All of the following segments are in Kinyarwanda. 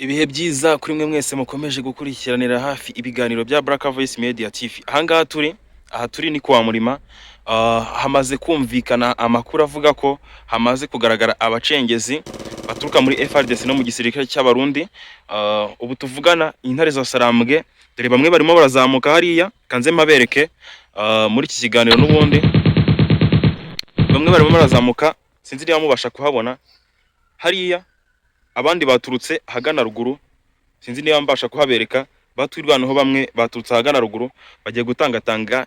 Ibihe byiza kuri mwe mwese mukomeje gukurikiranira hafi ibiganiro bya Black Voice Media TV. Aha turi ni kwa Murima. Hamaze kumvikana amakuru avuga ko hamaze kugaragara abacengezi baturuka muri FARDC no mu gisirikare cy'abarundi. Ubu tuvugana intare za Sarambwe, dore bamwe barimo barazamuka hariya, kanze mabereke muri iki kiganiro n'ubundi. Bamwe barimo barazamuka, sinzi niba mubasha kuhabona hariya. Abandi baturutse hagana ruguru, sinzi niba mbasha kuhabereka. Batwirwanaho bamwe baturutse hagana ruguru bagiye gutangatanga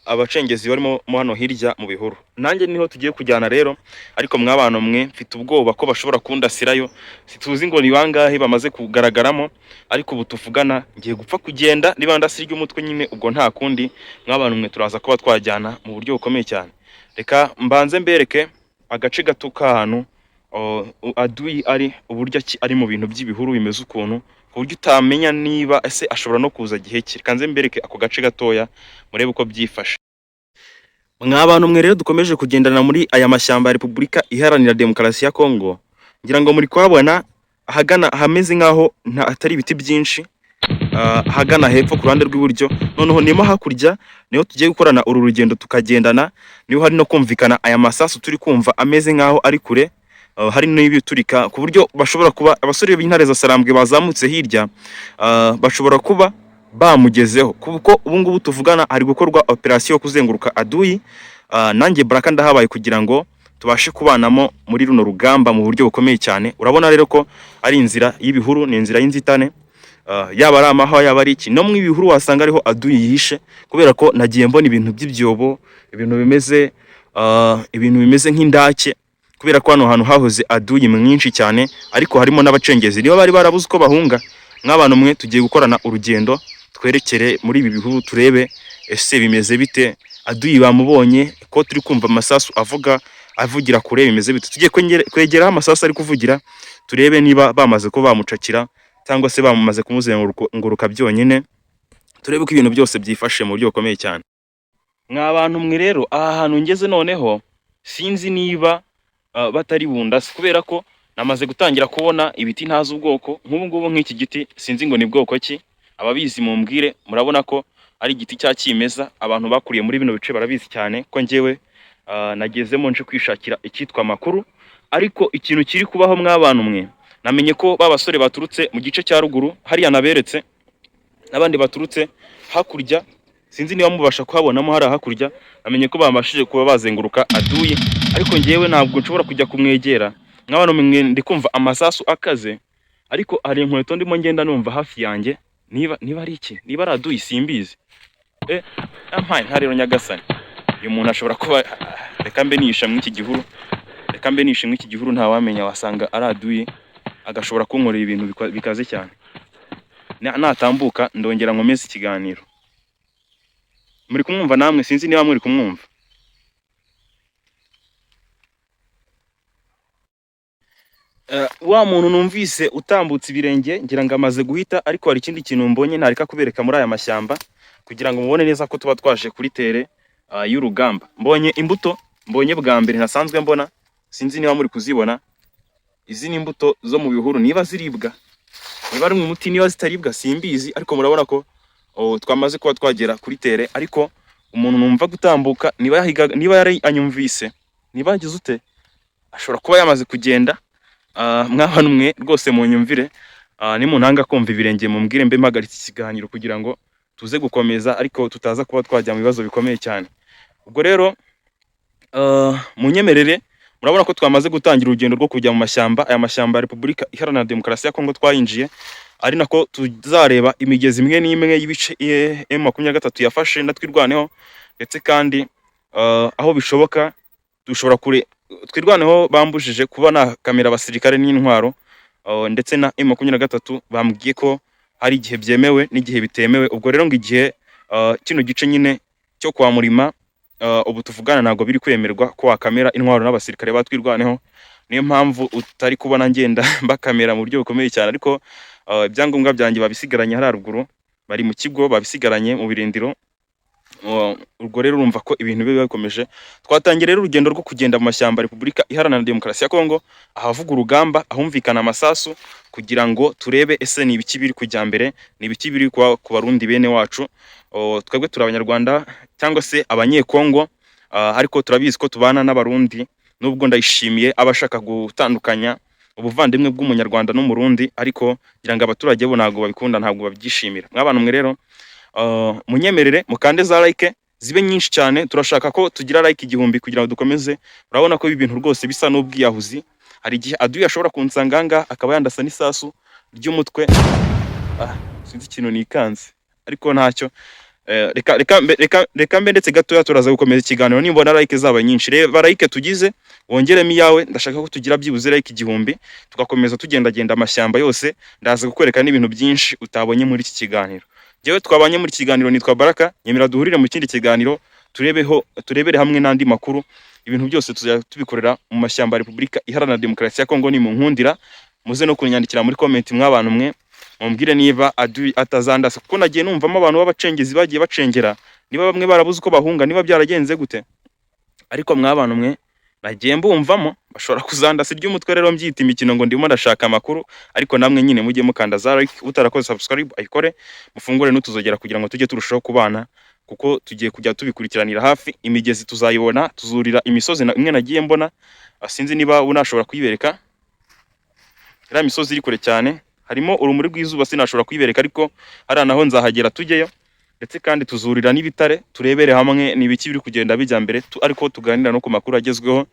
abacengezi barimo mo hano hirya mu bihuru. Nanjye niho tugiye kujyana rero, ariko mwabana mwe mfite ubwoba ko bashobora kundasirayo. Situzi ngo ni bangahe bamaze kugaragaramo, ariko ubu tuvugana ngiye gupfa kugenda niba ndasirya umutwe nyine, ubwo nta kundi. Mwabana mwe turaza kuba twajyana mu buryo bukomeye cyane. Reka mbanze mbereke agace gato k'ahantu Aduyi ari, uburyo ari mu bintu by'ibihuru bimeze ukuntu, ku buryo utamenya niba ese ashobora no kuza gihe ki. Kanze mbereke ako gace gatoya murebe uko byifashe. Mw'abantu mwe rero dukomeje kugendana muri aya mashyamba ya Repubulika Iharanira Demokarasi ya Kongo, ngira ngo muri kwabona ahagana hameze nkaho atari ibiti byinshi, hagana hepfo ku ruhande rw'iburyo. Noneho nimo hakurya niho tugiye gukorana uru rugendo tukagendana, niho hari no kumvikana aya masasu turi kumva ameze nkaho ari kure. Hari n'ibiturika ku buryo bashobora kuba abasore b'intare za Sarambwe bazamutse hirya, bashobora kuba bamugezeho, kuko ubu ngubu tuvugana hari gukorwa operation yo kuzenguruka Aduyi. Nanjye Baraka ndahabaye kugira ngo tubashe kubanamo muri runo rugamba mu buryo bukomeye cyane. Urabona rero ko ari inzira y'ibihuru, ni inzira y'inzitane, yaba ari amaho yaba ari iki. No mu ibihuru wasanga ariho Aduyi yihishe, kubera ko nagiye mbona ibintu by'ibyobo, ibintu bimeze nk'indake, kubera ko hano hantu hahoze Aduyi mwinshi cyane, ariko harimo n'abacengezi niba bari barabuze uko bahunga. Nk'abantu mwe tugiye gukorana urugendo twerekere muri ibi bihuru, turebe ese bimeze bite. Aduyi bamubonye ko turi kumva amasasu avugira kure, bimeze bite. Tugiye kwegera amasasu ari kuvugira, turebe niba bamaze ko bamucakira cyangwa se bamaze kumuzenguruka byonyine, turebe ko ibintu byose byifashe mu buryo bukomeye cyane. Mw'abantu mwe rero aha hantu ngeze noneho sinzi niba batari bundase, kubera ko namaze gutangira kubona ibiti ntazi ubwoko. Nk'ubu ngubu nk'iki giti sinzi ngo ni bwoko ki, ababizi mumbwire. Murabona ko ari igiti cya kimeza, abantu bakuriye muri bino bice barabizi cyane ko njyewe nagezemo nje kwishakira icyitwa amakuru. Ariko ikintu kiri kubaho mw'abantu mwe, namenye ko babasore baturutse mu gice cya ruguru hariya naberetse, n'abandi baturutse hakurya, sinzi niba mubasha kuhabonamo hari hakurya. Namenye ko bamashije kuba bazenguruka Aduyi, ariko ngewe ntabwo nshobora kujya kumwegera. Nk'abantu mwe ndi kumva amasasu akaze, ariko hari inkweto ndimo ngenda numva hafi yanjye. Niba ari iki, niba ari Aduyi simbizi. Ampaye nta rero nyagasani, uyu muntu ashobora kuba, reka mbe nisha mw'iki gihuru, nta wamenya, wasanga ari Aduyi agashobora kunkorera ibintu bikaze cyane. Natambuka ndongera nkomeze ikiganiro. Muri kumwumva namwe? Sinzi niba muri kumwumva. Wa muntu numvise utambutse ibirenge ngira ngo amaze guhita, ariko hari ikindi kintu mbonye ntareka kubereka muri aya mashyamba kugira ngo mubone neza ko tuba twaje kuri tere y'urugamba. Mbonye imbuto, mbonye bwa mbere ntasanzwe mbona, sinzi niba muri kuzibona. Izi ni imbuto zo mu bihuru, niba ziribwa, niba ari mu muti, niba zitaribwa simbizi, ariko murabona ko twamaze kuba twagera kuri tere. Ariko umuntu numva gutambuka, niba yari anyumvise, niba yagize ute, ashobora kuba yamaze kugenda. Mw'abantu mwe rwose mu nyumvire, ni mu ntanga kumva ibirenge mumbwire mbe mpagaritse ikiganiro kugira ngo tuze gukomeza, ariko tutaza kuba twajya mu bibazo bikomeye cyane. Ubwo rero munyemerere, murabona ko twamaze gutangira urugendo rwo kujya mu mashyamba. Aya mashyamba ya Repubulika Iharanira Demokarasi ya Kongo twayinjiye, ari nako tuzareba imigezi imwe n'imwe y'ibice M23 yafashe ndatwirwaneho, ndetse kandi aho bishoboka dushobora twirwaneho. Bambujije kuba na kamera abasirikare n'intwaro, ndetse na M23 bambwiye ko hari igihe byemewe n'igihe bitemewe. Ubwo rero ngo igihe kino gice nyine cyo kwa Murima ubu tuvugana ntabwo biri kwemerwa ko wakamera intwaro n'abasirikare batwirwaneho. Niyo mpamvu utari kubona ngenda bakamera mu buryo bukomeye cyane, ariko ibyangombwa byanjye babisigaranye hararuguru, bari mu kigo babisigaranye mu birindiro. Urwo rero urumva ko ibintu biba bikomeje. Twatangiye rero urugendo rwo kugenda mu mashyamba ya Repubulika Iharanira Demokarasi ya Kongo, ahavuga urugamba, ahumvikana amasasu, kugira ngo turebe ese ni ibiki biri kujya mbere, ni ibiki biri kuba ku barundi bene wacu. Twebwe turi abanyarwanda cyangwa se abanyekongo, ariko turabizi ko tubana n'abarundi, nubwo ndayishimiye abashaka gutandukanya ubuvandimwe bw'umunyarwanda n'umurundi, ariko ngira ngo abaturage bo ntabwo babikunda, ntabwo babyishimira. Mw'abantu mwe rero, munyemerere mukande za like zibe nyinshi cyane. Turashaka ko tugira like 1000 kugira ngo dukomeze. Urabona ko ibi bintu rwose bisa n'ubwiyahuzi. Hari igihe aduye ashobora kunsanganga akaba yandasa n'isasu ry'umutwe. Sinzi ikintu nikanze, ariko ntacyo. Reka mbe ndetse gatoya turaza gukomeza ikiganiro nimbona like zaba nyinshi. Reba like tugize wongeremo iyawe, ndashaka ko tugira byibuze like 1000 tugakomeza tugendagenda amashyamba yose. Ndaza kukwereka n'ibintu byinshi utabonye muri iki kiganiro. Jewe twabanye muri kiganiro nitwa Baraka, nyemera duhurire mu kindi kiganiro turebere hamwe n'andi makuru. Ibintu byose tuzajya tubikorera mu mashyamba ya Repubulika Iharanira Demokarasi ya Kongo. Ni mu nkundira muze no kunyandikira muri comment mw'abantu mwe, mumbwire niba atazandasa, kuko nagiye numvamo abantu b'abacengezi bagiye bacengera, niba bamwe barabuze uko bahunga, niba byaragenze gute. Ariko mw'abantu mwe nagiye mbumvamo bashobora kuzandasa iry'umutwe. Rero mbyita imikino ngo ndimo ndashaka amakuru, ariko namwe nyine mujye mukanda za like, utarakoze subscribe ayikore, mufungure n'utuzogera kugira ngo tujye turushaho kubana, kuko tugiye kujya tubikurikiranira hafi. Imigezi tuzayibona, tuzurira imisozi imwe nagiye mbona, sinzi niba unashobora kuyibereka. Iriya misozi iri kure cyane, harimo urumuri rw'izuba, sinashobora kuyibereka, ariko hari naho nzahagera tujyeyo. Ndetse kandi tuzurira n'ibitare, turebere hamwe n'ibiki biri kugenda bijya mbere, ariko tuganira no ku makuru agezweho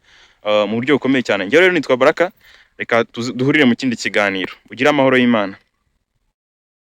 mu buryo bukomeye cyane. Njye rero nitwa Baraka, reka duhurire mu kindi kiganiro. Ugira amahoro y'Imana.